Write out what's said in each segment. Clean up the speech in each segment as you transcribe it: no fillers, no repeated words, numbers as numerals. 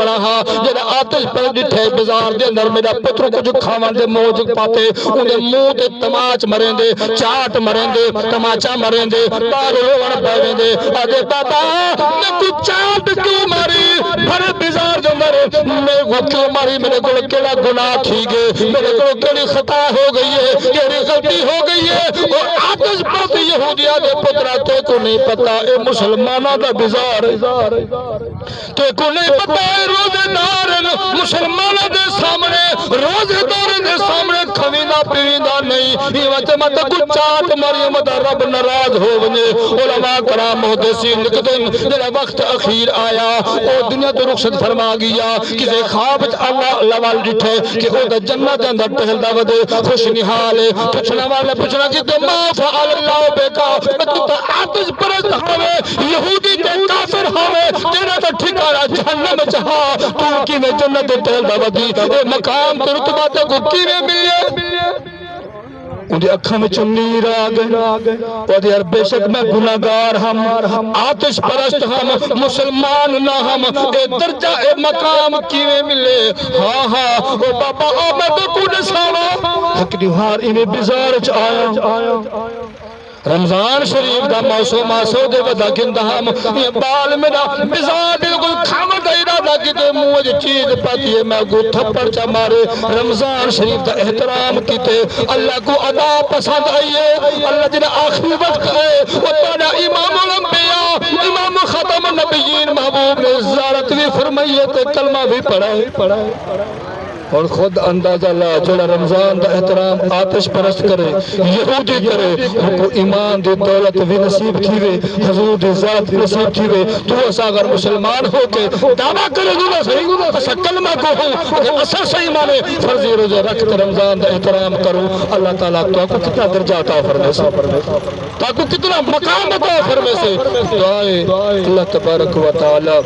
کھڑا ہاں جڑا آتش پر ڈٹھے بازار دے اندر میرا پتر کچھ کھاون دے موج پاتے اندے منہ تے تماچ مرین دے چاٹ مرین دے تماچا مرین دے بار روڑ پاوین دے آدھے بابا میں کچھ چاٹ کیوں ماری بھر بازار دے اندر میں وہ کیوں ماری میرے کو کیڑا گناہ تھی گئے میرے کو کیڑی خطا ہو گئی ہے کیڑی غلطی ہو گئی ہے اور آتش پر یہودیہ دے پترہ تے کو نہیں پتا اے مسلمانہ دا بازار تے کو نہیں پتا اے روزے دارن مسلمانہ دے سامنے روزے دارن دے سامنے کھویندہ پیویندہ نہیں یہ وجہ مت کچھ چاٹ مریم دا رب ناراض ہو ونجے علماء کرام محدثین لکھدن جڑا وقت اخیر آیا او دنیا تو رخصت فرما گیا کسے خواب اللہ لوال ڈٹھے کہ او دا جنت اندر ٹہلدا ودے خوش نحال پوچھنا والے پوچھنا کہ تو ما فعل اللہ بیکا تو آتش پرست ہوئے یہودی تے کافر ہوئے تیرا تو ٹھکارا جہنم چاہا تو کی میں جنت ٹہلدا ودی اے مقام تے رتبہ تے کو کی میں ملے اندھی اکھا میں چنیر آگئے اور یار بے شک میں گناہگار ہم آتش پرست ہم مسلمان نہ ہم اے درجہ اے مقام کیویں ملے ہاں ہاں او بابا میں تو کونے سانا حق دیوار انہیں بزارچ آیا رمضان شریف دا موسم آسو دے ودا گندہ ہم یہ بال میرا بزار بالکل کھاما دا ارادہ کی دے مجھے چیز پاتی ہے میں کو تھپڑ چا مارے رمضان شریف دا احترام کیتے اللہ کو ادا پسند آئیے اللہ جنہ آخری وقت ہے وہ تانا امام الانبیاء امام ختم النبیین محبوب نے زیارت بھی فرمائیے تے کلمہ بھی پڑھائے اور خود اندازہ اللہ جڑا رمضان دا احترام آتش پرست کرے یہودی کرے ان کو ایمان دے دولت بھی نصیب تھیوے حضور دے ذات نصیب تھیوے تو اسا اگر مسلمان ہو کے دعویٰ کرے گا صحیح اسا کلمہ کو ہوں اسا صحیح مانے فرضی روزے رکھ کر رمضان دا احترام کروں اللہ تعالیٰ تو کو کتنا درجہ عطا فرمائے تو کو کتنا مقام عطا فرمائے سے دعائے اللہ تبارک و تعالی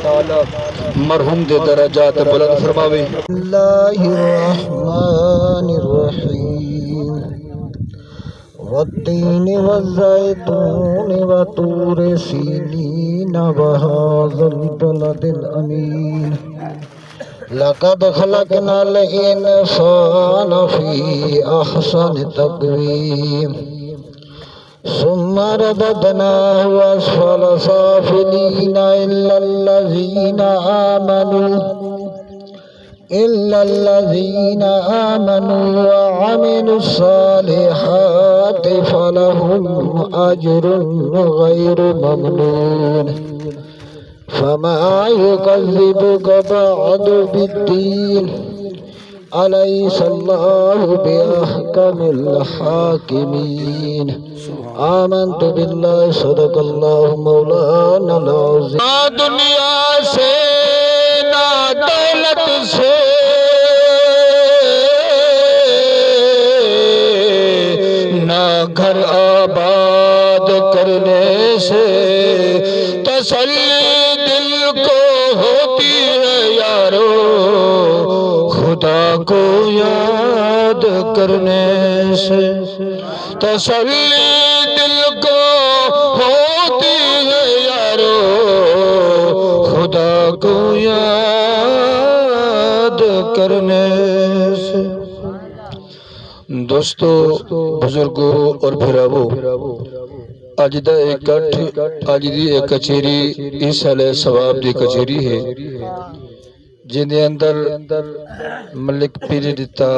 مرحوم دے درجات بلند فرماوے اللہ الرحمن الرحیم والتین والزیتون وطور سینین وهذا البلد الامین لقد خلقنا الانسان فی احسن تقویم ثم رددناه اسفل سافلین إلا الذين آمنوا وعملوا الصالحات فلهم أجر غير ممنون فما يكذبك بعد بالدين أليس الله بأحكم الحاكمين آمنت بالله صدق الله مولانا العظيم دنیا سے نہ دولت سے نہ گھر آباد کرنے سے تسلی دل کو ہوتی ہے یارو خدا کو یاد کرنے سے تسلی دل کو ہوتی ہے یارو خدا کو یاد کرنے سے دوستو بزرگوں اور بھراوو آج دا آج دی ایک کچھیری عیسیٰ علیہ السلام دی کچھیری ہے جن دے اندر ملک پیر دیتا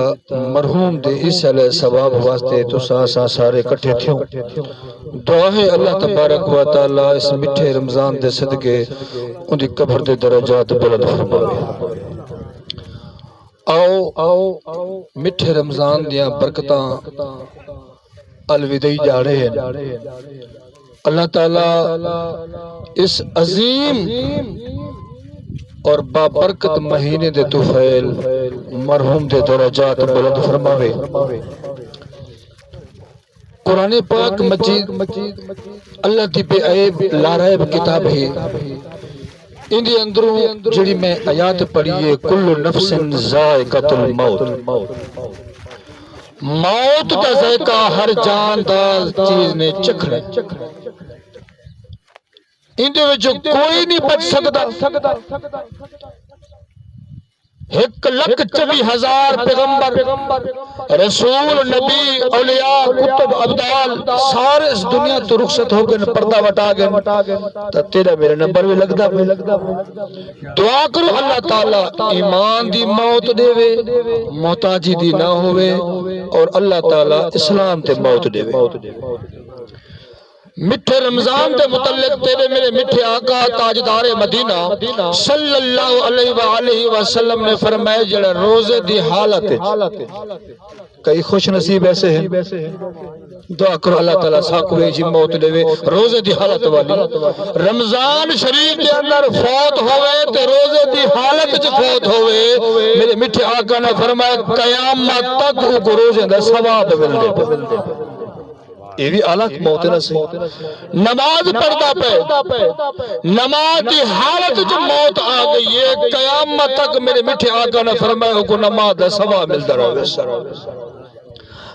مرحوم دے عیسیٰ علیہ السلام واسطے تو سارے کٹھے تھیوں دعا ہے اللہ تبارک و تعالی اس مٹھے رمضان دے صدقے ان دی قبر دے درجات بلند فرمائے آؤ مٹھے رمضان دیاں برکتاں الوداعی جا رہے ہیں اللہ تعالی اس عظیم اور بابرکت مہینے دے طفیل مرحوم دے درجات بلند فرماوے قرآن پاک مجید اللہ دی بے عیب لارائب کتاب ہے ان دی اندروں جڑی میں آیات پڑھیے کل نفس ذائقۃ الموت موت دا ذائقہ ہر جاندار چیز نے چکھنا ان دے وچوں کوئی نہیں بچ سکتا 1,24,000 پیغمبر رسول نبی اولیاء کتب ابدال سارے اس دنیا تو رخصت ہو گئے پردہ وٹا گئے تو تیرا میرا نمبر بھی لگتا دعا کرو اللہ تعالیٰ ایمان دی موت دے وے محتاجی دی نہ ہوئے اور اللہ تعالیٰ اسلام تے موت دے وے میٹھے رمضان دے متعلق تیرے میرے میٹھے آقا تاجدار مدینہ صلی اللہ علیہ وآلہ وسلم نے فرمایا جڑا روزے دی حالت کئی خوش نصیب ایسے ہیں دعا کرو اللہ تعالیٰ ساکوے جی موت دے وے روزے دی حالت والی رمضان شریف کے اندر فوت ہوئے تے روزے دی حالت جو فوت ہوئے میرے میٹھے آقا نے فرمایا قیامت تک کو روزے دا ثواب مل دے یہ بھی الگ موت نہ نماز پڑھتا پہ نماز کی حالت جو موت آ گئی ہے قیامت تک میرے میٹھے آقا نے فرمایا کو نماز دا ثواب ملتا رہے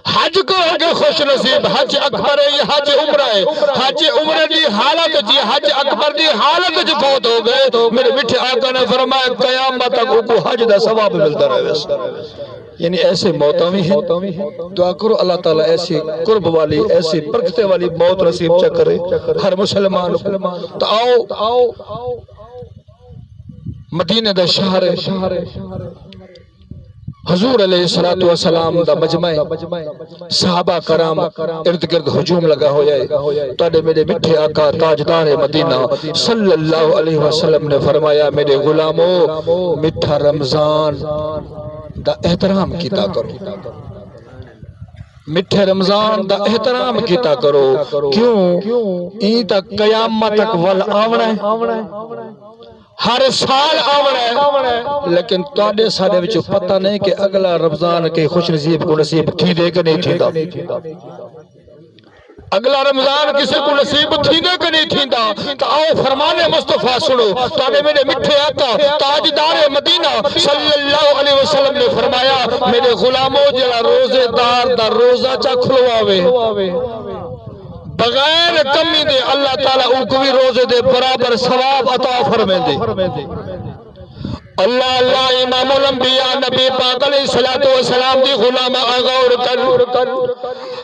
حج کو اگر خوش نصیب حج اکبر ہے یہ حج عمرہ ہے حج عمرہ دی حالت جی حج اکبر دی حالت جو فوت ہو گئے میرے میٹھے آقا نے فرمایا قیامت تک کو حج دا ثواب ملتا رہے یعنی ایسے موتاں بھی ہیں دعا کرو اللہ تعالیٰ ایسی قرب والی ایسی برکتے والی موت نصیب کرے ہر مسلمان تو آؤ مدینہ دا شہر حضور علیہ السلام دا مجمع صحابہ کرام ارد گرد ہجوم لگا ہو جائے تو میرے میٹھے آقا تاجدار مدینہ صلی اللہ علیہ وسلم نے فرمایا میرے غلاموں میٹھا رمضان دا احترام کیتا کرو میٹھے رمضان دا احترام کیتا کرو کیوں این تک قیامت تک ول آونا ہے ہر سال آونا ہے لیکن تواڈے سارے وچ پتہ نہیں کہ اگلا رمضان کے خوش نصیب کو نصیب تھی دے کہ نہیں تھیندا اگلا رمضان کسی کو نصیب تھیندے کہ نہیں تھیندا تو آؤ فرمان مصطفیٰ سنو تو میرے میٹھے آقا تاجدار مدینہ صلی اللہ علیہ وسلم نے فرمایا میرے غلاموں جڑا روزے دار دا روزہ چا کھلواوے بغیر کمی دے اللہ تعالیٰ ان کو بھی روزے دے برابر ثواب عطا فرمائے دے اللہ اللہ امام الانبیاء نبی پاک علیہ السلام دی غلامہ غور کر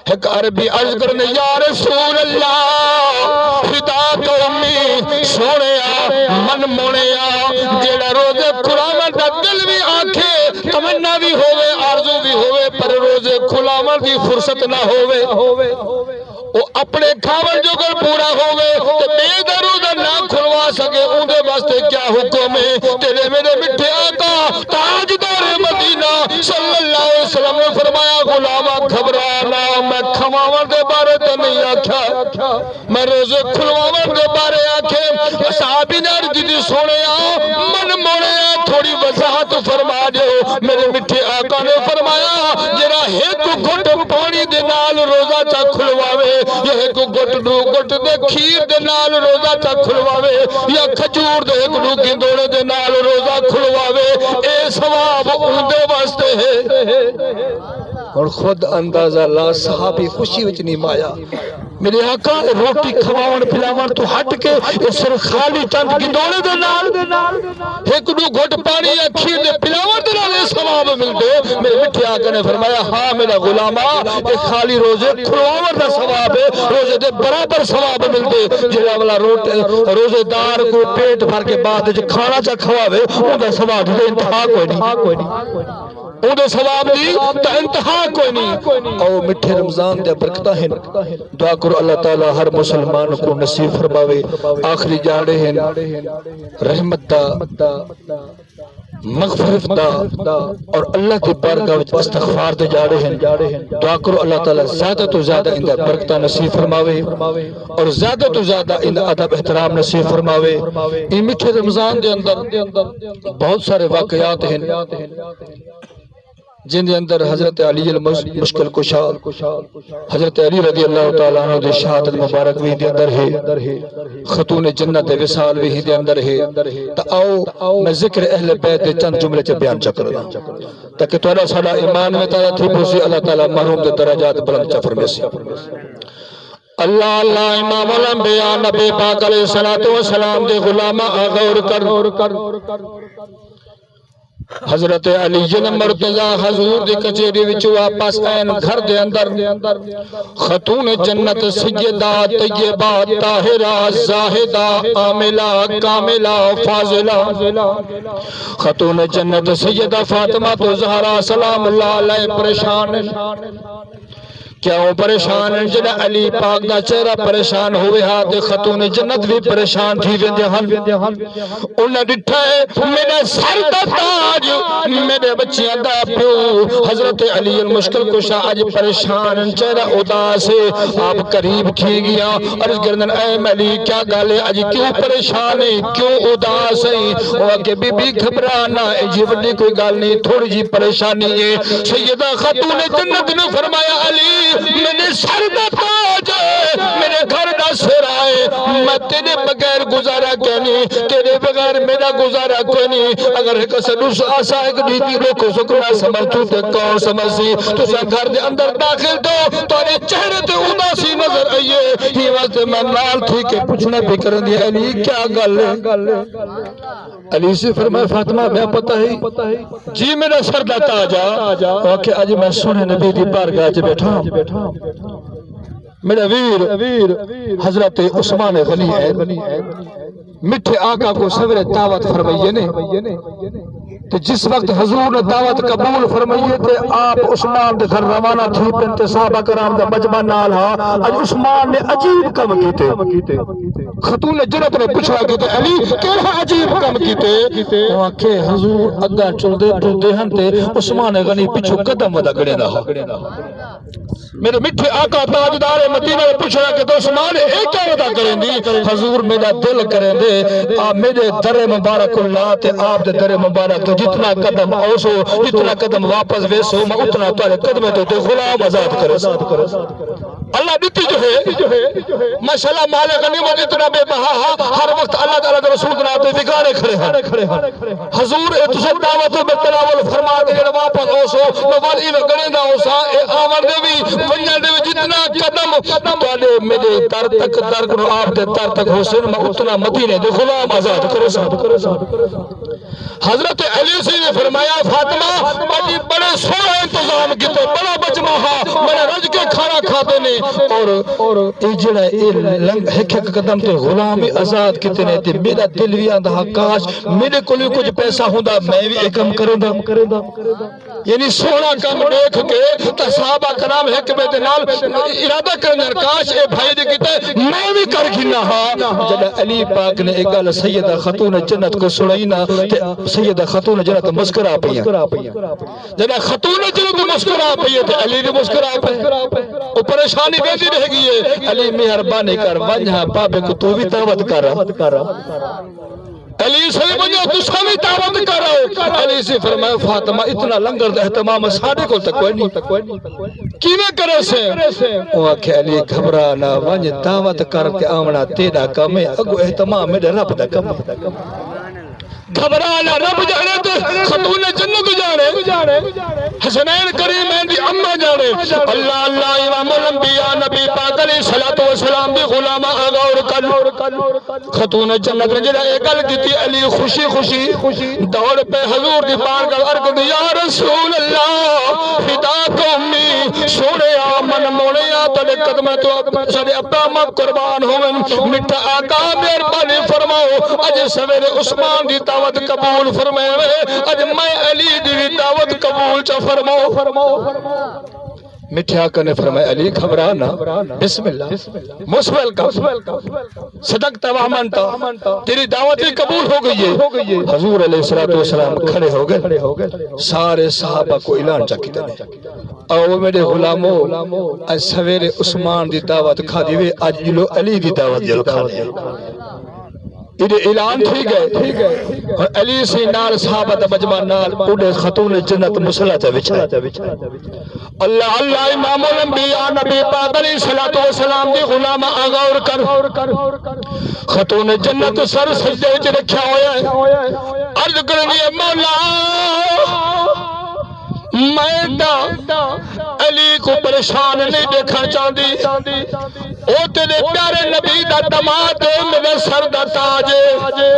ایک عربی عرض کرنے یا رسول اللہ فداک امی سونیا من مونیا جیڑا روزے کھلاون دا دل بھی آنکھے تمنا بھی ہوئے آرزو بھی ہوئے پر روزے کھلاون دی فرصت نہ ہوئے وہ اپنے کھاون جو کر پورا ہوئے تو بے درودہ نہ کھلوا سکے ان دے واسطے کیا حکم ہے تیرے میرے مٹھے آقا تاجدار مدینہ صلی اللہ علیہ وسلم نے فرمایا غلامہ گھبرانا میں کھواون دے بارے تے نہیں آکھا میں روزے کھلواون دے بارے آکھے صحابی نے عرض دی سونے من موڑے تھوڑی وضاحت فرما دیو میرے مٹھے آقا نے فرمایا جرا ایک گھٹ پانی دے نال روزہ چا کھلواوے یا ایک گھٹ دو گھٹ دے کھیر دے نال روزہ چا کھلواوے یا کھجور دے ایک دو گندوڑے دے نال روزہ کھلواوے اے ثواب اندے واسطے ہے اور خود اندازہ لا صحابی خوشی وچ نہیں مایا میرے آقا روٹی کھواون پھلاون تو ہٹ کے اس سر خالی چند گندوڑے دے نال ایک دو گھٹ پانی یا کھیر دے پھلاون دے نال ثواب مل دے میرے میٹھے آقا نے فرمایا ہاں میرا غلامہ یہ خالی روزے کھلواون دا ثواب ہے روزے دے برابر ثواب مل دے جڑا والا روزے دار کو پیٹ بھر کے بعد جو کھانا چا کھواوے اون دا ثواب دے انتہا کوئی نہیں اون دے ثواب دی تا انتہا کوئی نہیں او مٹھے رمضان دے برکتہ ہیں دعا کرو اللہ تعالی ہر مسلمان کو نصیب فرماوے آخری جاڑے ہیں رحمت دا مغفرت دا اور اللہ کی بارگاہ وچ استغفار دے جاڑے ہیں دعا کرو اللہ تعالی زیادہ تو زیادہ ان دا برکتہ نصیب فرماوے اور زیادہ تو زیادہ ان دا ادب احترام نصیب فرماوے ان مٹھے رمضان دے اندر بہت سارے واقعات ہیں جن دے اندر حضرت علی المشکل کشا حضرت علی رضی اللہ تعالیٰ عنہ دے شہادت مبارک بھی دے اندر ہے خاتون جنت دے وصال بھی دے اندر ہے تا آؤ میں ذکر اہل بیت دے چند جملے چے بیان چکر دا تاکہ توڑا ساڑا ایمان میں تارا تھی پوسی اللہ تعالیٰ محروم دے درجات بلند چفر میں سے اللہ اللہ امام الانبیاء نبی پاک علیہ السلام دے غلامہ غور کر حضرت علی مرتضی حضور دی کچہری وچ واپس این گھر دے اندر خاتون جنت سیدہ طیبہ طاہرہ زاہدہ عاملہ کاملہ فاضلہ خاتون جنت سیدہ فاطمہ تو زہرا سلام اللہ علیہ پریشان کیوں پریشان جڑا علی پاک دا چہرہ پریشان ہوئے ہاتھ خاتون جنت بھی پریشان تھی ویندے ہن انہاں ڈٹھا ہے میرے سر دا تاج میرے بچیاں دا پیو حضرت علی المشکل کشا اج پریشان چہرہ اداس ہے آپ قریب تھی گیا عرض کردن اے علی کیا گل ہے اج کیوں پریشان ہے کیوں اداس ہے او کہ بی بی گھبرانا جی وڈی کوئی گل نہیں تھوڑی جی پریشانی ہے سیدہ خاتون جنت نے فرمایا علی میرے سر دا تاج میرے گھر دا سر آئے میں تیرے بغیر گزارا کہنی تیرے بغیر میرا گزارا کہنی اگر ایک سلوس آسا ایک دیتی روکو سکنا سمجھو تے کون سمجھی تو سا گھر دے اندر داخل دو تورے چہرے تے اداسی نظر آئیے ہی وقت میں نال تھی کہ پوچھنا بھی کرن دی علی کیا گل ہے علی سے فرمایا فاطمہ میں پتہ ہے جی میرا سر دا تاج آ کہ آج میں سنے نبی دی بارگاہ وچ بیٹھا میرا ویر حضرت عثمان غنی ہے مٹھے آقا کو سویرے دعوت فرمائیے نے تو جس وقت حضور نے دعوت قبول فرمائیے تھے آپ عثمان دے گھر روانہ تھی پنت صحابہ کرام دا مجمع نال ہا اج عثمان نے عجیب کم کیتے خاتون جنت نے پوچھا کہ علی کیڑا عجیب کم کیتے وہ کہ حضور اگا چلدے ہن تے عثمان غنی پیچھے قدم ودا گڑے دا میرے مٹھے آقا تاجدار مدینہ نے پوچھا کہ تو عثمان ایک کیا ودا کریں دی حضور میرا دل کریں دے آپ میرے در مبارک اللہ تے آپ دے در مبارک تو جتنا قدم اوسو جتنا قدم واپس ویسو میں اتنا تارے قدمیں تو غلام آزاد کرے اللہ دیتی جو ہے ماشاءاللہ مالے غنیمت اتنا بے بہا ہر وقت اللہ تعالیٰ کے رسول جناب بگاڑے کھڑے ہیں حضور تسے دعوتوں میں تناول فرما دے واپس اوسو موال ایوہ گڑے دا اوسا اے آور دے بھی ونیا دے بھی جتنا قدم تولے میرے در تک در کنو آپ دے در تک حسین میں اتنا مدینے دے غلام آزاد کرے حضرت علی سے نے فرمایا فاطمہ بڑی بڑے سوڑا انتظام کیتے بڑا بچمہ ہا میرے رج کے کھانا کھاتے نے اور جڑا ایک قدم تے غلامی آزاد کیتے نے تے میرا دل بھی آندہ کاش میرے کوئی کچھ پیسہ ہوندا میں بھی ایک کم کروں دا یعنی سونا کم دیکھ کے تا صحابہ کرام حکمت نال ارادہ کرنے کاش اے بھائی دے کیتے میں بھی کر گھنا ہا جڑا علی پاک نے ایک گل سیدہ خاتون جنت کو سنائی نا تے سیدہ خاتون جنت مسکرا پیا جڑا خاتون جنت مسکرا پیا تے علی نے مسکرا پیا او پریشانی ویندی رہ گئی ہے علی مہربانی کر ونجا بابے کو تو بھی دعوت کر علی سے مجھے تسا بھی دعوت کرو علی سے فرمایا فاطمہ اتنا لنگر اہتمام ساڑھے کو تک کوئی نہیں کیویں کرے سے وہ آکھے علی گھبرانا ونج دعوت کر کے آمنا تیرا کم ہے اگو اہتمام میرے رب دا کم گھبرانا رب جانے تو خاتون جنت جانے حسنین کریمین دی امہ جانے اللہ اللہ امام الانبیاء نبی پاک علیہ السلام دی غلامہ آغا اور کل خاتون جنت نے جنہ ایک گل کی تھی علی خوشی دوڑ پہ حضور دی بارگاہ عرض دی یا رسول اللہ فداک امی سونے آمن مونے آتنے قدم تو سارے ابا ماں قربان ہوئن مٹھا آقا مہربانی فرماؤ اج سویرے عثمان دی دعوت قبول فرمائے اج میں علی دی دعوت قبول چا فرماؤ مٹھے آقا نے فرمایا علی گھبرانا بسم اللہ مسبل کا صدقتا وامنتا تیری دعوت قبول ہو گئی ہے حضور علیہ السلام کھڑے ہو گئے سارے صحابہ کو اعلان چاکی دنے اور وہ میرے غلاموں آج سویرے عثمان دی دعوت کھا دیوے آج جلو علی دی دعوت جلو کھا دے انہیں اعلان تھی گئے اور علی سے نال صحابہ دا مجمع نال اڑے خاتون جنت مسلح تا بچھا اللہ اللہ امام الانبیاء نبی پاک علیہ السلام دی غلامہ آغا اور کر خاتون جنت سر سجدے وچ رکھیا ہویا ہے عرض کرنی مولا میں علی کو پریشان نہیں دیکھنا چاہتی او تیرے پیارے نبی دا دماد میرے سر دا تاج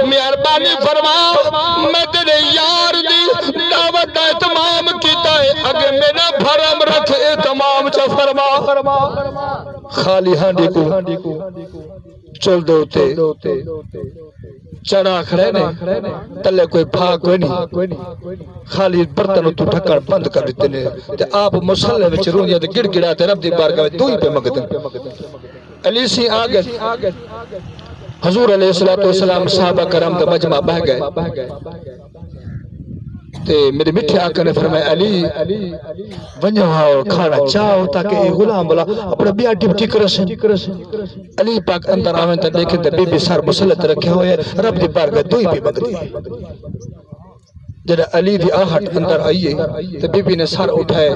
مہربانی فرما میں تیرے یار دی خالی ہانڈی کو چل دوتے چڑھا کھڑے نے تلے کوئی بھاگ کوئی نہیں خالی برتن تو ڈھکن بند کر دیتے نے تے آپ مسلح وچ روندیاں تے گڑ گڑاتے رب دی بارگاہ وچ دوئی پہ مگدن علی سی آگے حضور علیہ السلام صحابہ کرام دا مجمع بہ گئے تے میرے میٹھے آقا نے فرمایا علی ونجو ہاؤ کھانا چاہو تاکہ یہ غلام بلا اپنا بیا ڈپٹی کرسن علی پاک اندر آمین تا دیکھیں تے بی بی سار مسلط رکھے ہوئے رب دی بارگاہ دوئی بھی بگدی جب علی دی آہٹ اندر آئیے تو بی بی نے سر اٹھائے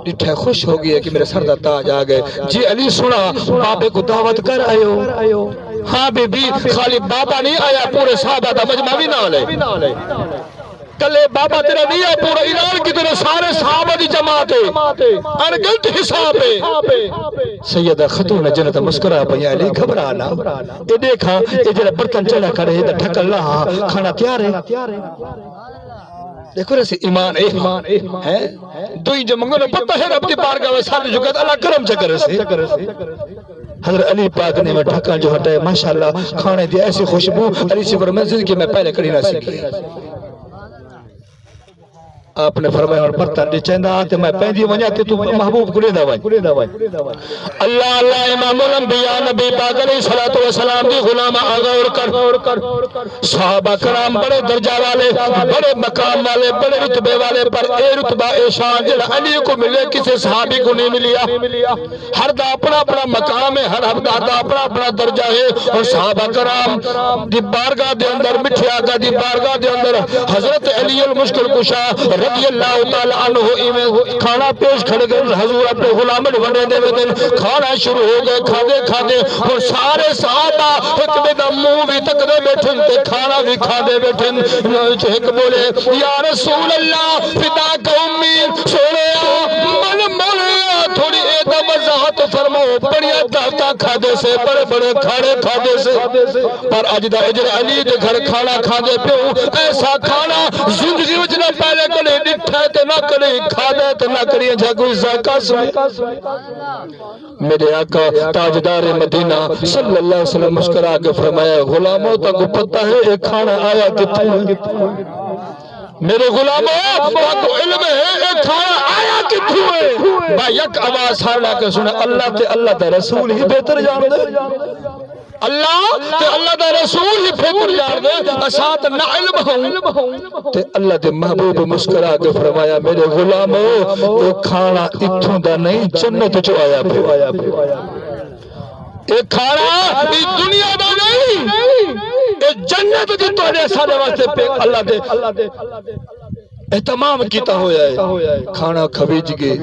ڈٹھے خوش ہو گئی ہے کہ میرے سر دا تاج آگئے جی علی سنا بابے کو دعوت کر آئیو ہاں بی بی خالی بابا نہیں آیا پورے صحابہ دا مجمع بھی نہ لے کلے بابا تیرا نہیں ہے پورا اعلان کی تیرے سارے صحابہ دی جماعت ہے انگلت حساب ہے سیدہ خاتون جنت مسکرا پئی علی گھبرانا اے دیکھا اے جڑا برتن چڑھا کھڑے تے ٹھکل لا کھانا تیار ہے دیکھو رسی ایمان ہے دوئی جو منگو نے پتہ ہے رب دی بارگاہ میں سارے جھکت اللہ کرم چکر سے حضرت علی پاک نے میں ڈھکن جو ہٹائے ماشاءاللہ کھانے دی ایسی خوشبو علی سے پر میں زندگی میں پہلے کری نہ سکی آپ نے فرمایا اور برتن دی چیندا تے میں پہندی ونجا تے تو محبوب کو لے دا وای اللہ اللہ امام الانبیاء نبی پاک علیہ الصلوۃ والسلام دی غلام آغا کر صحابہ کرام بڑے درجہ والے بڑے مقام والے بڑے رتبے والے پر اے رتبہ اے شان جڑا علی کو ملے کسی صحابی کو نہیں ملیا ہر دا اپنا اپنا مقام ہے ہر دا اپنا اپنا درجہ ہے اور صحابہ کرام دی بارگاہ دے اندر میٹھے آقا دی بارگاہ دے اندر حضرت علی المشکل کشا رضی اللہ تعالیٰ عنہ کھانا پیش کھڑ گئے حضور اپنے غلامن بنے دے دن کھانا شروع ہو گئے کھادے اور سارے صحابہ ایک بیدہ منہ بھی تک دے بیٹھن تے کھانا بھی کھادے بیٹھن ایک بولے یا رسول اللہ فدا کا امید سوڑے من مولیا تھوڑی ایدہ وضاحت فرماؤ بڑیا داتا کھادے سے بڑے بڑے کھاڑے کھادے سے پر اجدہ اجر علی دے گھر کھانا کھادے پیو ایسا کھانا زندگی وجنہ پہلے کلے نٹھے تے نہ کریں کھادے تے نہ کریں جہاں کوئی ذاکہ سنے میرے آقا تاجدار مدینہ صلی اللہ علیہ وسلم مسکرا کے فرمایا غلاموں تک پتہ ہے ایک کھانا آیا کتوں میرے غلاموں کو علم ہے ایک کھانا آیا کتوں ہے با یک آواز ہارنا کے سنے اللہ تے رسول ہی بہتر جان دے اللہ تے اللہ دا رسول ہی بہتر جان دے اسات نہ علم ہوں تے اللہ دے محبوب مسکرا کے فرمایا میرے غلاموں ایک کھانا اتھوں دا نہیں جنت چو آیا پہ ایک کھانا اس دنیا دا نہیں ایک جنت دی تو نے سارے واسطے پہ اللہ دے اہتمام کیتا ہویا ہے کھانا کھویج گئے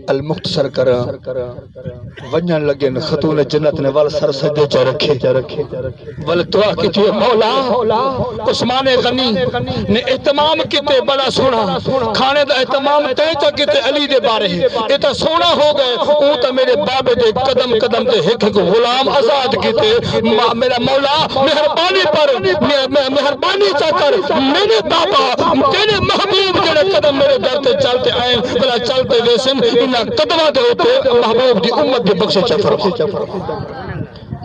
المختصر کرا ونجن لگے خاتون جنت نے وال سر سجدے چا رکھے ول دعا کی تھی مولا عثمان غنی نے اہتمام کیتے بڑا سونا کھانے دا اہتمام تے چا کیتے علی دے بارے اے تا سونا ہو گئے اون تا میرے بابے دے قدم قدم تے ایک غلام آزاد کیتے میرا مولا مہربانی پر مہربانی چا کر میرے بابا تیرے محبوب جڑے قدم میرے در تے چلتے آئیں بلا چلتے ویسن قدمہ دے ہوتے محبوب دی امت دی بخشے چا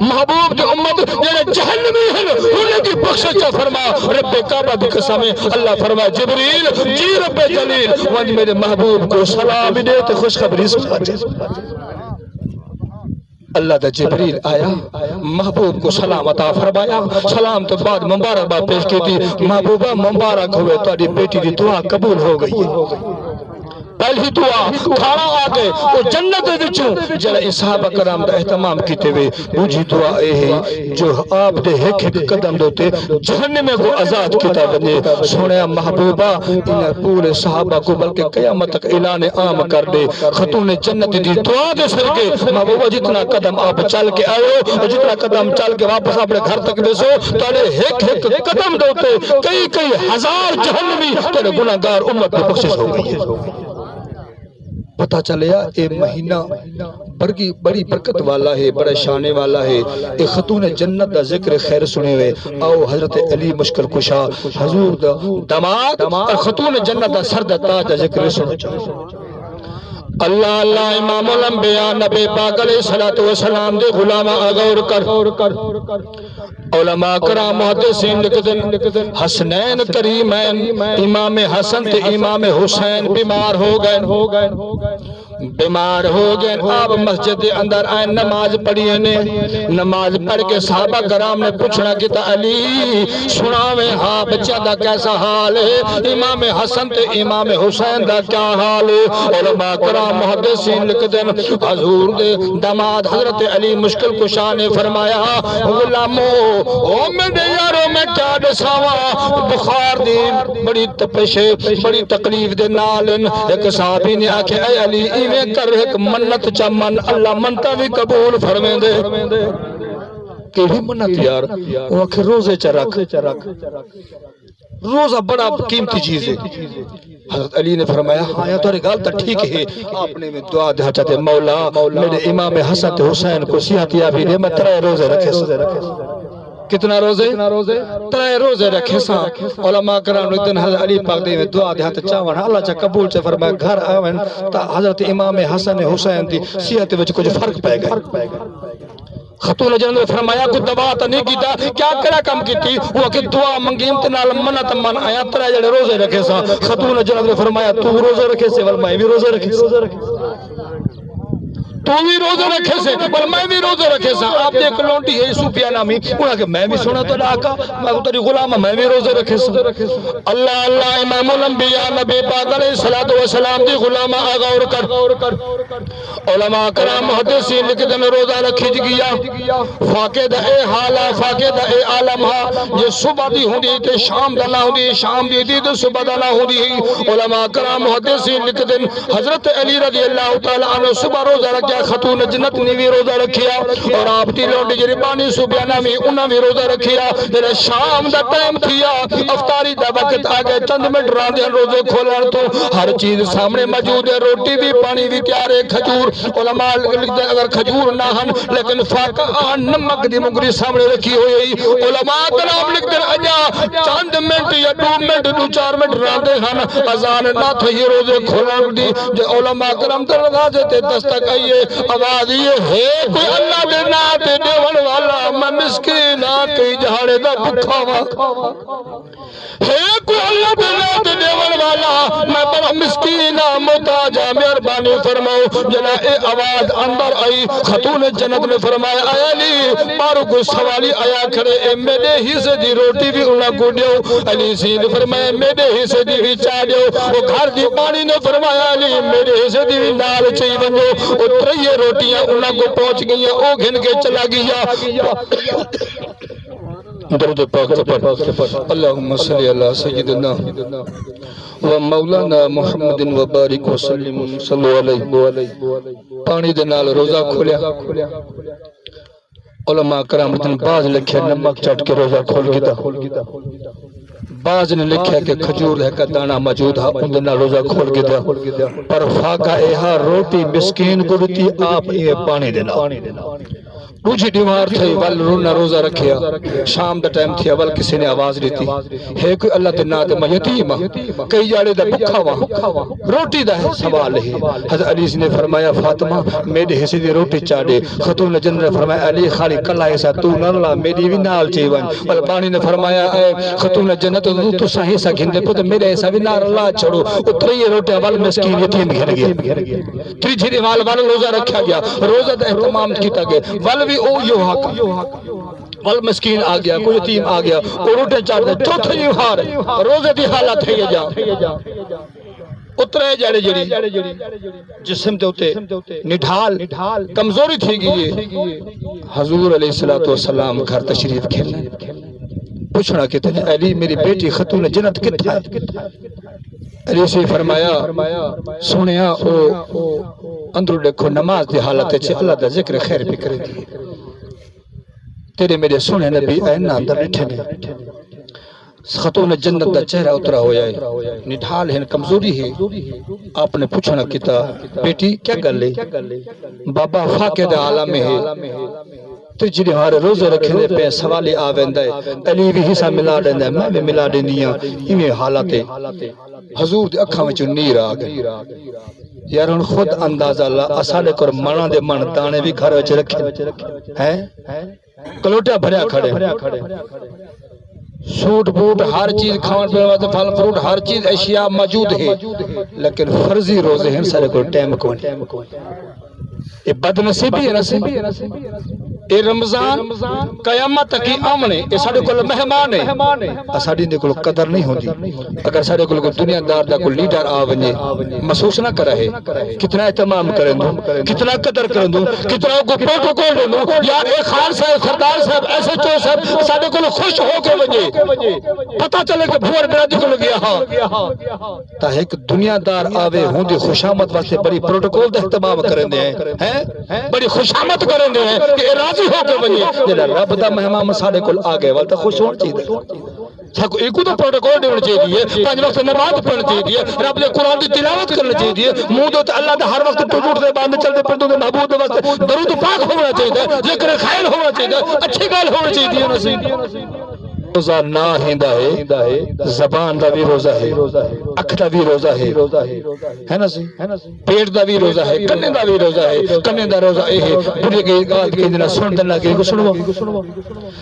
محبوب دی امت جنہیں جہنمی ہیں انہیں کی بخشے چا فرما رب کعبہ دی قسم اللہ فرما جبریل جی رب جلیل وانج میرے محبوب کو سلام دے تے خوشخبری سنا دے اللہ دا جبریل آیا محبوب کو سلام عطا فرمایا سلام تو بعد مبارک بات پیش کی تھی محبوبہ مبارک ہوئے تاری بیٹی دی دعا قبول ہو گئی ہے پہلی دعا کھانا آگے وہ جنت وچوں جڑا صحابہ کرام دا اہتمام کیتے ہوئے مجھے دعا اے ہے جو آپ دے ایک قدم دوتے جہنم کو آزاد کیتا بنے سونے محبوبہ انہیں پورے صحابہ کو بلکہ قیامت تک اعلان عام کر دے خاتون جنت دی دعا دے سر کے محبوبہ جتنا قدم آپ چل کے آئے ہو جتنا قدم چل کے واپس اپنے گھر تک بیسو تارے ایک قدم دوتے کئی ہزار جہنمی تارے گناہگار امت میں بخشش ہو گئی ہے پتا چلیا اے مہینہ بڑی برکت والا ہے بڑا شانے والا ہے اے خاتون جنت دا ذکر خیر سنے ہوئے آؤ حضرت علی مشکل کشا حضور دا دماغ اور خاتون جنت دا سر دا تاج دا ذکر سنے اللہ اللہ امام الانبیاء نبی پاک علیہ الصلوۃ والسلام دے غلام اغور کر علماء کرام محدثین لکھتے حسنین کریمین امام حسن تے امام حسین بیمار ہو گئے آپ مسجد دے اندر آئے نماز پڑھی نے نماز پڑھ کے صحابہ کرام نے پوچھنا کہ علی سناویں ہاں بچہ دا کیسا حال ہے امام حسن تے امام حسین دا کیا حال ہے علماء کرام محدثین لکھتے حضور دے داماد حضرت علی مشکل کشا نے فرمایا غلامو او میرے یارو میں کیا دساواں بخار دی بڑی تپش بڑی تکلیف دے نال ایک صحابی نے آکھے اے علی ایویں کر ایک منت چا من اللہ منتا بھی قبول فرمیں دے کیڑی منت یار وہ آکھے روزے چا رکھ روزہ بڑا قیمتی چیز ہے حضرت علی نے فرمایا ہاں یا تو گال تا ٹھیک ہے آپ نے میں دعا دیا چاہتے مولا میرے امام حسن تے حسین کو صحت یابی دے میں 3 روزے رکھے سا کتنا روزے 3 روزے رکھے سا علماء کرام ایک دن حضرت علی پاک دے میں دعا دیا تے چاون اللہ چا قبول چا فرمایا گھر آون تا حضرت امام حسن حسین دی صحت وچ کچھ فرق پے گئے خاتون جنت نے فرمایا کوئی دبا تا نہیں کیتا کیا کرا کم کیتی وہ کہ دعا منگی امتنال منت من آیا 3 جڑے روزے رکھے سا خاتون جنت نے فرمایا تو روزے رکھے سے ول میں بھی روزے رکھے تو بھی روزے رکھے سے پر میں بھی روزے رکھے سا آپ دیکھ لونٹی ہے صوفیہ نامی انہاں کہ میں بھی سنا تو لاکا میں تیری غلام میں بھی روزے رکھے سا اللہ اللہ امام الانبیاء نبی پاک علیہ الصلوۃ والسلام دی غلام اغور کر علماء کرام محدثین لکھتے ہیں روزہ رکھی گیا فاقد اے حالا فاقد اے عالم ہا یہ صبح دی ہوندی تے شام دا نہ ہوندی شام دی دی تے صبح دا نہ ہوندی علماء کرام محدثین لکھتے ہیں حضرت علی رضی اللہ تعالی عنہ صبح روزہ رکھیا خاتون جنت نے بھی روزہ رکھیا اور آپ دی لونڈی جڑی بانی صبح نامی انہاں بھی روزہ رکھیا جڑا شام دا ٹائم تھیا افطاری دا وقت آ گئے چند منٹ راندے روزے کھولن تو ہر چیز سامنے موجود ہے روٹی بھی پانی بھی تیار ہے کھجور علماء لکھتے ہیں اگر کھجور نہ ہن لیکن فاقہ نمک دی مگری سامنے رکھی ہوئی علماء کرام لکھتے ہیں اجا چند منٹ یا 2 منٹ 2-4 منٹ راندے ہن اذان نہ تھی روزے کھولن دی جو علماء کرام دروازے تے دستک آئیے آواز یہ ہے کوئی اللہ دے نات دیون والا میں مسکین کئی جہاڑے دا بکھا ہے کوئی اللہ دے نات دیون والا میں بڑا مسکین محتاج مہربانی فرماؤ جنا اے آواز اندر آئی خاتون جنت نے فرمایا اے علی پارو کو سوالی آیا کھڑے اے میرے حصے دی روٹی بھی انہاں کو دیو علی سی نے فرمایا میرے حصے دی بھی چاہ دیو وہ گھر دی پانی نے فرمایا علی میرے حصے دی بھی نال چاہی بنو وہ 3 روٹیاں انہاں کو پہنچ گئی او گھن کے چلا گیا درود پاک سے پڑھ اللہم صلی اللہ سیدنا و مولانا محمد و بارک وسلم صلو علیہ پانی دے نال روزہ کھولیا علماء کرام نے باز لکھیا نمک چٹ کے روزہ کھول گیا بعض نے لکھا کہ کھجور ہے کا دانہ موجود ہے ان دن روزہ کھول گیا پر فاقہ ایہا روٹی مسکین کو دیتی آپ یہ پانی دینا دوجی بیمار تھی ول رونا روزہ رکھیا شام دا ٹائم تھی اول کسی نے آواز دیتی ہے کوئی اللہ تے نات میں یتیم کئی جاڑے دا بکھا وا روٹی دا ہے سوال ہے حضرت علی نے فرمایا فاطمہ میرے حصے دی روٹی چاڑے خاتون جنت نے فرمایا علی خالی کلا ایسا تو نہ لا میری بھی نال چاہیے ول پانی نے فرمایا اے خاتون جنت تو صحیح سا گھندے پت میرے ایسا بھی نال اللہ چھوڑو اتری روٹی ول مسکین یتیم گھر گیا تیجی دی وال روزہ رکھا گیا روزہ دا اہتمام کیتا گیا ول بھی او یو حق ول مسکین آ گیا کوئی یتیم آ گیا او روٹے چاڑ دے چوتھے یو ہار روزے دی حالت ہے یہ جا اترے جڑے جڑی جسم دے اوتے نڈھال کمزوری تھی گئی حضور علیہ الصلوۃ والسلام گھر تشریف کھیلنے پوچھنا کتنے علی میری بیٹی خاتون جنت کتھا ہے علی سے فرمایا سنیا او اندر دیکھو نماز دی حالت ہے اللہ دا ذکر خیر بھی کرے دی تیرے میرے سنے نبی اینا اندر اٹھے نے خاتون جنت دا چہرہ اترا ہویا ہے نڈھال ہے کمزوری ہے آپ نے پوچھنا کتا بیٹی کیا گل ہے بابا فاقد عالم ہے تجھے ہمارے روزے رکھنے پہ سوالی آویندہ ہے علی بھی حصہ ملا دیندہ ہے میں بھی ملا دیندی ہوں انہیں حالات حضور دے اکھاں وچوں نیر آ گئی یار ہن خود اندازہ لا اساڈے کول منا دے من دانے بھی گھر وچ رکھے ہیں کلوٹا بھریا کھڑے سوٹ بوٹ ہر چیز کھان پین واسطے پھل فروٹ ہر چیز اشیاء موجود ہے لیکن فرضی روزے ہیں سارے کو ٹائم کون یہ بد نصیبی ہے نصیبی اے رمضان قیامت کی آمنے اے ساڈے کول مہمان ہے ساڈی دے کول قدر نہیں ہوندی اگر ساڈے کول کوئی دنیا دار دا کوئی لیڈر آ ونجے محسوس نہ کرے کتنا اہتمام کریں دو کتنا قدر کریں دو کتنا کو پروٹوکول دے دو یار اے خان صاحب سردار صاحب ایسے چو صاحب ساڈے کول خوش ہو کے ونجے پتہ چلے کہ بھور برادری کول گیا ہاں تا ایک دنیا دار آوے ہوندی خوشامد واسطے بڑی پروٹوکول دا اہتمام کریں دے ہیں بڑی خوشامد کریں دے ہیں کہ راضی ہو کے بنی جڑا رب دا مہمان ساڈے کول آ گئے ول تے خوش ہون چاہیے سکو ایکو تو پروٹوکول دینا چاہیے پانچ وقت نماز پڑھنا چاہیے رب دے قرآن دی تلاوت کرنا چاہیے منہ دے اللہ دا ہر وقت ٹوٹ دے باندھ چلتے پھردوں دے محبوب دے واسطے درود پاک ہونا چاہیے ذکر خیر ہونا چاہیے اچھی گل ہونی چاہیے نصیب روزہ نہ ہیندا ہے زبان دا بھی روزہ ہے اکھ دا بھی روزہ ہے نا سی پیٹ دا بھی روزہ ہے کنے دا بھی روزہ ہے کنے دا روزہ اے ہے بڑی گئی گال کی دنا سن دنا کہ سنو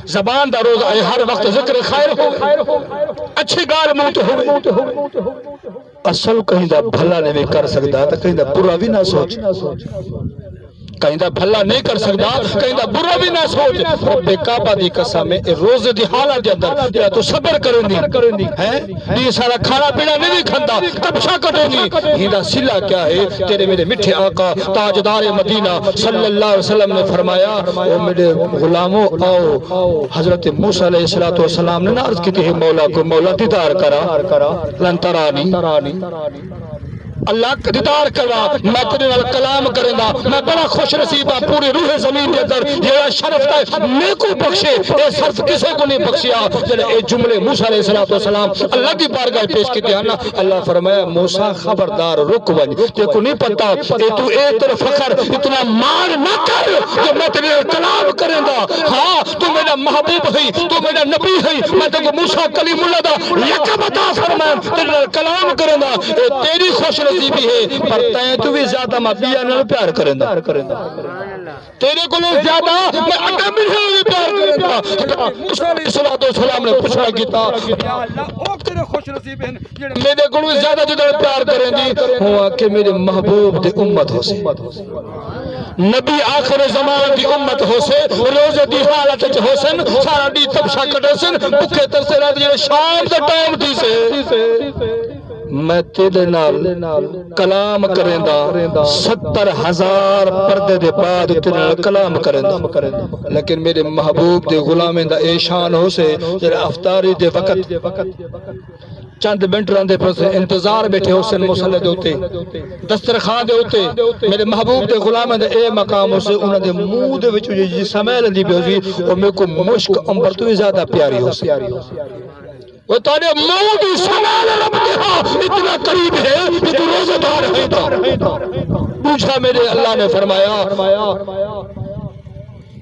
زبان دا روزہ ہے ہر وقت ذکر خیر ہو اچھی گال منہ تے ہو اصل کہیں دا بھلا نہیں کر سکتا تے کہیں دا برا بھی نہ سوچ کہیں دا بھلا نہیں کر سکتا کہیں دا برا بھی نہ سوچ رب کعبہ دی قسم ہے روزے دی حالت دے اندر یا تو صبر کریں دی ہیں یہ سارا کھانا پینا نہیں کھندا کبشا کٹیں گی ہندا صلہ کیا ہے تیرے میرے میٹھے آقا تاجدار مدینہ صلی اللہ علیہ وسلم نے فرمایا او میرے غلاموں آؤ حضرت موسیٰ علیہ السلام نے عرض کی تھی مولا کو مولا دیدار کرا لن ترانی اللہ دیدار کروا میں تیرے نال کلام کریں گا میں بڑا خوش نصیب ہوں پوری روح زمین کے اندر یہ شرف ہے میں کو بخشے اے صرف کسی کو نہیں بخشیا جب اے جملے موسیٰ علیہ السلام اللہ کی بارگاہ پیش کی تھی اللہ فرمایا موسیٰ خبردار رک ون تے کو نہیں پتا اے تو اے تر فخر اتنا مان نہ کر کہ میں تیرے کلام کریں گا ہاں تو میرا محبوب ہے تو میرا نبی ہے میں تے کو موسیٰ کلیم اللہ دا لقب عطا فرمایا تیرے کلام کریں گا اے تیری خوش بھی ہے پر تائیں تو بھی زیادہ مبیہ نہ پیار کریں دا تیرے کو لوگ زیادہ میں اٹھا ملے ہوئے پیار کریں دا موسیٰ علیہ السلام نے پوچھنا کیتا یا اللہ او تیرے خوش نصیب ہیں میرے کو لوگ زیادہ جدہ پیار کریں دی ہوا کہ میرے محبوب دی امت ہو سے نبی آخر زمان دی امت ہو سے روزے دی حالت ہو سن سارا دی تبشا کٹے سن بکے ترسے رہ دی شام دا ٹائم دی سے میں تیرے نال کلام کریں دا 70,000 پردے دے بعد تیرے نال کلام کریں دا لیکن میرے محبوب دے غلامیں دا ایشان ہو سے جرے افطاری دے وقت چند منٹ رہن دے پر انتظار بیٹھے ہو سن مسلح دے ہوتے دسترخوان دے ہوتے میرے محبوب دے غلامیں دے اے مقام ہو سے انہوں دے منہ دے وچ جی سمیل دی بھی ہوئی اور میرے کو مشک امبر تو زیادہ پیاری ہو سے وہ تارے موت سمال رب دیہا اتنا قریب ہے کہ تو روزہ دار ہے پوچھا میرے اللہ نے فرمایا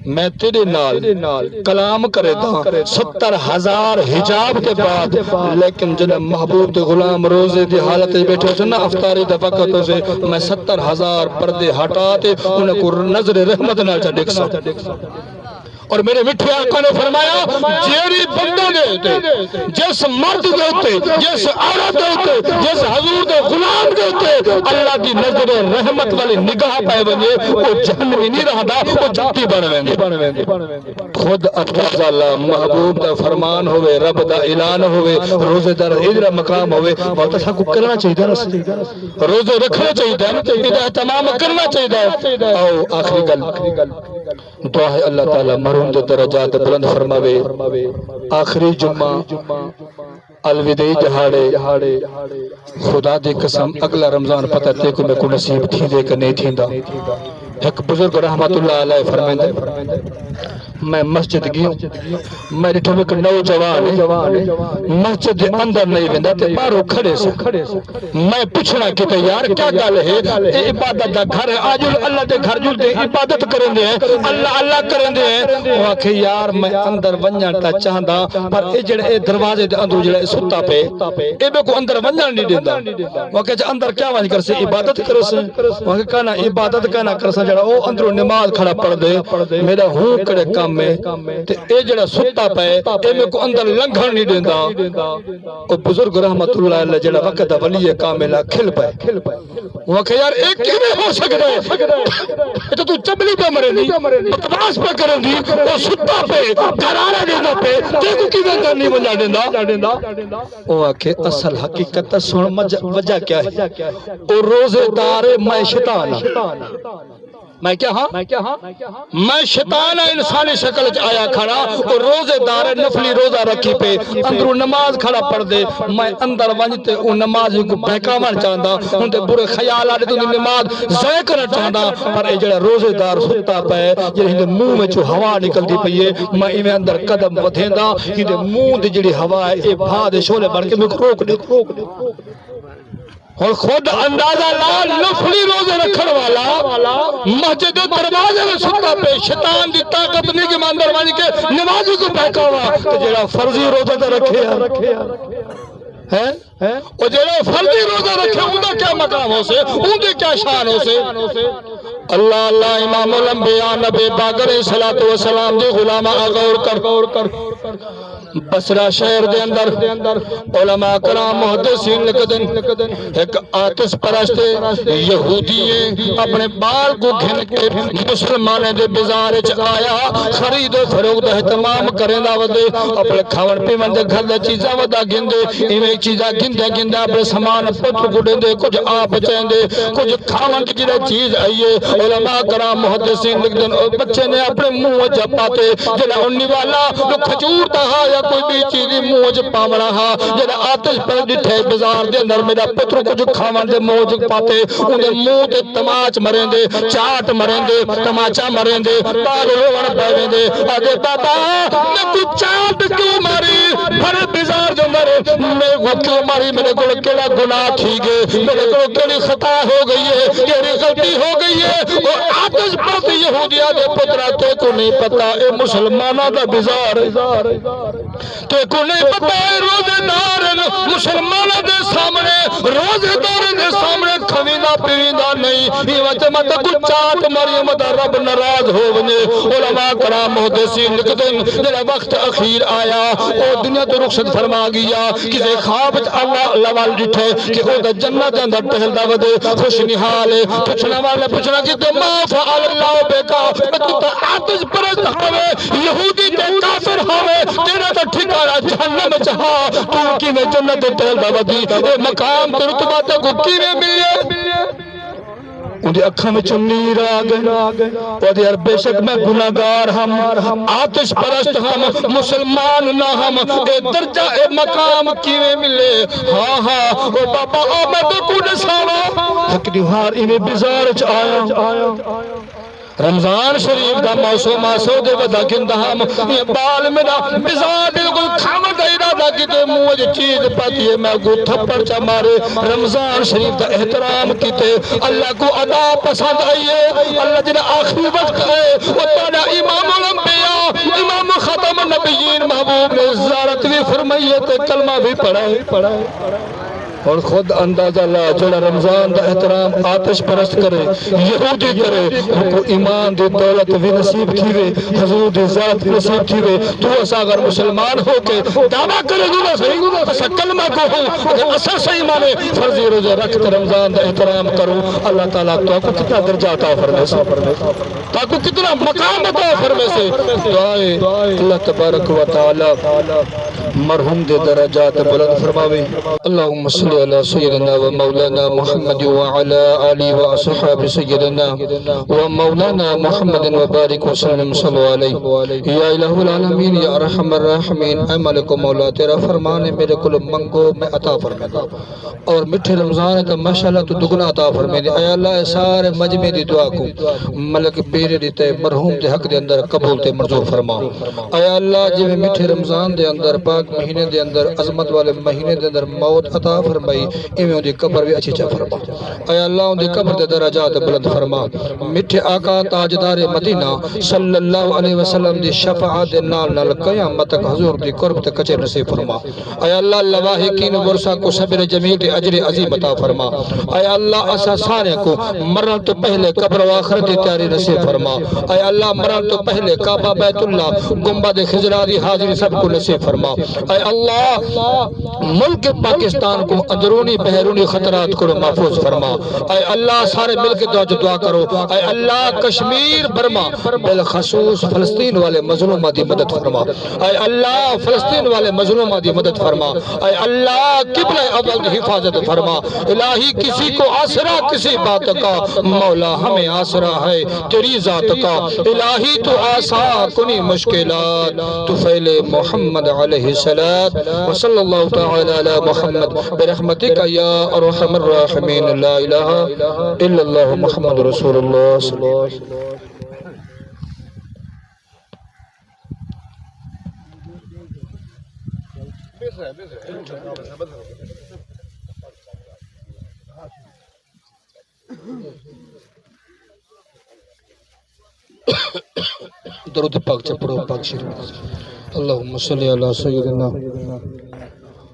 میں تیرے نال کلام کرے دا 70,000 حجاب کے بعد لیکن جنہیں محبوب دے غلام روزے دی حالت بیٹھے ہوتے نا افطاری دے وقت سے میں 70,000 پردے ہٹاتے انہیں کو نظر رحمت نہ چڑھ سکتا اور میرے مٹھے آقا نے فرمایا جیری بندے دے ہوتے جس مرد دے ہوتے جس عورت دے ہوتے جس حضور دے غلام دے ہوتے اللہ دی نظر رحمت والی نگاہ پائے بنجے وہ جہنمی نہیں رہا دا وہ جاتی بنویں خود افضل اللہ محبوب دا فرمان ہوئے رب دا اعلان ہوئے روزے دار ادھر مقام ہوئے بہت ایسا کو کرنا چاہیے روزے رکھنا چاہیے ادھر اہتمام کرنا چاہیے آؤ آخری گل دعا ہے اللہ تعالیٰ مرحوم دے درجات بلند فرماوے آخری جمعہ الوداعی دہاڑے خدا دی قسم اگلا رمضان پتہ تے کو میں کو نصیب تھی دے کہ نہیں تھی دا ایک بزرگ رحمت اللہ علیہ فرمائندے میں مسجد گیا میں ڈٹھو ایک نوجوان مسجد دے اندر نہیں ویندا تے باہروں کھڑے سے میں پوچھنا کہ یار کیا گل ہے اے عبادت دا گھر ہے آج اللہ دے گھر جو دے عبادت کرندے ہیں اللہ اللہ کرندے ہیں وہ کہ یار میں اندر ونجن تا چاہندا پر اے جڑے اے دروازے دے اندر جڑے ستا پے اے میں کو اندر ونجن نہیں دیندا وہ کہ اندر کیا ونج کر سے عبادت کرے سے وہ کہ کنا عبادت کنا کر سے جڑا او اندروں نماز کھڑا پڑھ دے میرا ہوں کڑے کام میں تے اے جڑا ستا پے اے میں کو اندر لنگھن نہیں دیندا او بزرگ رحمت اللہ علیہ جڑا وقت ولی کاملہ کھل پے وہ کہ یار ایک کیویں ہو سکدا ہے تو چبلی پہ مرے نہیں بکواس پہ کرن دی او ستا پہ قرارہ دیندا پہ تے کو کیویں کرنی بنا دیندا او کہ اصل حقیقت سن وجہ کیا ہے او روزے دار میں شیطان میں کیا ہاں میں شیطان انسانی شکل چ آیا کھڑا اور روزے دار نفلی روزہ رکھی پہ اندروں نماز کھڑا پڑھ دے میں اندر ونجتے او نماز کو بہکاون چاہندا ان دے برے خیالات تو نماز ضائع کرنا چاہندا پر اے جڑا روزے دار ستا پے جڑے دے منہ وچوں ہوا نکلدی پئی ہے میں ایویں اندر قدم ودھیندا کہ دے منہ دی جڑی ہوا ہے اے بھا دے شولے بن کے میں روک دے اور خود اندازہ لا نفلی روزے رکھن والا مسجد دروازے میں ستا پہ شیطان دی طاقت نہیں کہ اندر وانج کے نمازی کو بہکاوا تے جڑا فرضی روزہ تے رکھے ہے اور جڑا فرضی روزہ رکھے اون دا کیا مقام ہو سے اون دی کیا شان ہو سے اللہ اللہ امام الانبیاء نبی پاک علیہ الصلوۃ والسلام دی غلام غور کر بصرہ شہر دے اندر علماء کرام محدثین لکدن ایک آتش پرست یہودی اپنے بال کو گھن کے مسلمانے دے بازار چ آیا خرید و فروخت اہتمام کریندا ودے اپنے کھاون پیون دے گھر دے چیزاں ودا گھندے ایویں چیزاں گھندے اپنے سامان پتر گڈندے کچھ آپ چیندے کچھ کھاون دی جڑی چیز آئیے علماء کرام محدثین لکدن بچے نے اپنے منہ جپاتے جڑا انہی والا جو کھجور دا یا کوئی بھی چیزی موج پام رہا جنہ آتش پر ڈٹھے بزار دے اندر میرا پتر کو جو کھامان دے موج پاتے انہیں منہ دے تماچ مرین دے چاٹ مرین دے تماچا مرین دے پار روان پہوین دے آدھے بابا میں تو چاٹ کیوں ماری بھر بزار دے اندر میں وہ کیوں ماری میرے کو کیڑا گناہ تھی گئے میرے کو کیڑی خطا ہو گئی ہے کیڑی غلطی ہو گئی ہے اور آتش پر یہودیہ دے پترہ تے کو نہیں پتا اے مسلمانہ دا بزار تو کو نہیں پتا ہے روزے دار مسلمانہ دے سامنے روزے دار دے سامنے کھویندہ پیویندہ نہیں یہ وجہ مت کچھ چاٹ مریم دا رب ناراض ہو ونجے علماء کرام محدثین لکھدن جڑا وقت اخیر آیا او دنیا تو رخصت فرما گیا کسے خواب اللہ لوال ڈٹھے کہ او دا جنت دے اندر ٹہلدا ودے خوش نحال پوچھنا والے پوچھنا کہ تو ما فعل اللہ بیکا تو آتش پرست ہوے یہودی تے کافر ہوے تیرا تو ٹھکانہ جہنم چاہا تو کی میں جنت ٹہلدا ودی اے مقام تے رتبہ تے کو کیویں ملے انہیں اکھا میں چنیر آگئے اور یار بے شک میں گناہگار ہم آتش پرست ہم مسلمان نہ ہم اے درجہ اے مقام کیویں ملے ہاں او بابا او میں تو کو نساوا حق دیوار انہیں بزار چ آیا رمضان شریف دا موسم دے ودا گندا ہم یہ بال میرا بزار بالکل کھاوا دا ارادہ کیتے منہ چیز پاتی ہے میں کو تھپڑ چا مارے رمضان شریف دا احترام کیتے اللہ کو ادا پسند آئیے اللہ جنہ آخری وقت ہے وہ تانا امام الانبیاء امام ختم النبیین محبوب نے زیارت بھی فرمائیے تے کلمہ بھی پڑھائے اور خود اندازہ لا جڑا رمضان دا احترام آتش پرست کرے یہودی کرے ان کو ایمان دی دولت بھی نصیب کیوے حضور دی ذات نصیب کیوے تو اسا اگر مسلمان ہو کے دعویٰ کرے گا صحیح اسا کلمہ کو ہوں اسا صحیح مانے فرضی روزہ رکھ کے رمضان دا احترام کرو اللہ تعالیٰ تو آپ کو کتنا درجہ عطا فرمائے تو آپ کو کتنا مقام عطا فرمائے سے دعائے اللہ تبارک و تعالی مرحوم دے درجات بلند فرماوے اللہم صلی علی سیدنا و مولانا محمد وعلا آلہ و اصحاب سیدنا و مولانا محمد و بارک وسلم صلی علیہ یا الہ العالمین یا ارحم الراحمین اے مالک و مولا تیرا فرمان ہے میرے کل منگو میں عطا فرما دے اور میٹھے رمضان ہے تو ماشاءاللہ تو دگنا عطا فرما دے اے اللہ سارے مجمع دی دعا کو ملک پیر دیتے مرحوم دے حق دے اندر قبول تے منظور فرما اے اللہ جو میٹھے رمضان دے اندر پاک مہینے دے اندر عظمت والے مہینے دے اندر موت عطا فرمائی ایویں ان دی قبر بھی اچھی چا فرما اے اللہ ان دی قبر دے درجات بلند فرما میٹھے آقا تاجدار مدینہ صلی اللہ علیہ وسلم دی شفاعت دے نال نال قیامت تک حضور دی قرب تے کچے نصیب فرما اے اللہ لواحقین ورثہ کو صبر جمیل تے اجر عظیم عطا فرما اے اللہ اسا سارے کو مرن تو پہلے قبر و آخرت دی تیاری نصیب فرما اے اللہ مرن تو پہلے کعبہ بیت اللہ گنبد خضرا دی حاضری سب کو نصیب فرما اے اللہ ملک پاکستان کو اندرونی بحرونی خطرات کو محفوظ فرما اے اللہ سارے مل کے دعا کرو اے اللہ کشمیر برما بالخصوص فلسطین والے مظلومہ دی مدد فرما اے اللہ فلسطین والے مظلومہ دی مدد فرما اے اللہ قبلہ اول دی حفاظت فرما الہی کسی کو آسرا کسی بات کا مولا ہمیں آسرا ہے تیری ذات کا الہی تو آسا کنی مشکلات تو فیل محمد علیہ السلام وصلی اللہ تعالی علی محمد برحمتک یا ارحم الراحمین لا الہ الا اللہ محمد رسول اللہ صلی اللہ علیہ وسلم درود پاک چپڑو پاک شریف اللہم صلی علی سیدنا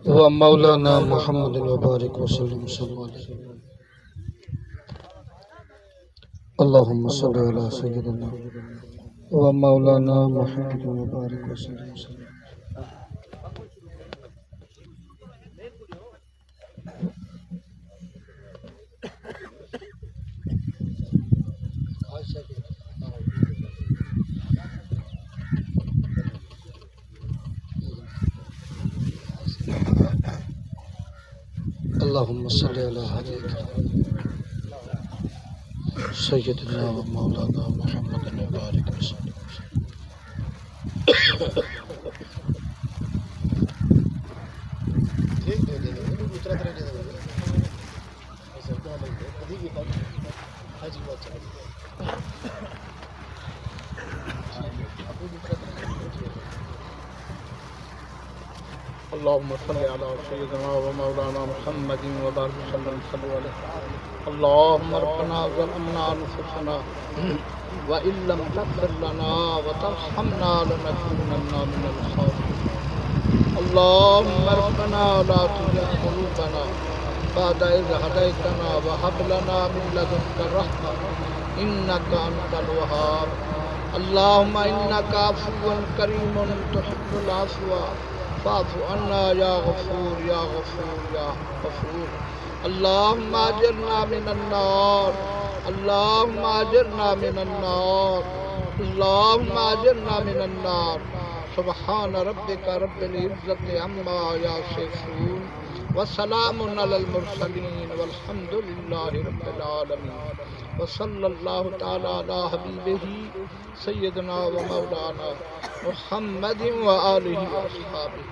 و مولانا محمد و بارک وسلم صلی اللہ علیہ وسلم اللہم صلی علی سیدنا و مولانا محمد و بارک وسلم صلی اللہ علیہ وسلم اللہم صلی علی سیدنا و مولانا محمد و بارک وسلم اللهم صل على سيدنا ومولانا محمد وبارك وسلم صلى عليه اللهم ربنا ظلمنا انفسنا وان لم تغفر لنا وترحمنا لنكونن من الخاسرين اللهم ربنا لا تزغ قلوبنا بعد إذ هديتنا وهب لنا من لدنك الرحمة إنك أنت الوهاب اللهم إنك عفو كريم تحب العفو فاعف عنا يا غفور يا غفور يا غفور اللهم اجرنا من النار اللهم اجرنا من النار اللهم اجرنا من النار سبحان ربك رب العزة عما يصفون وسلام على المرسلين والحمد لله رب العالمين وصلى الله تعالى على حبيبه سيدنا ومولانا محمد وآله وأصحابه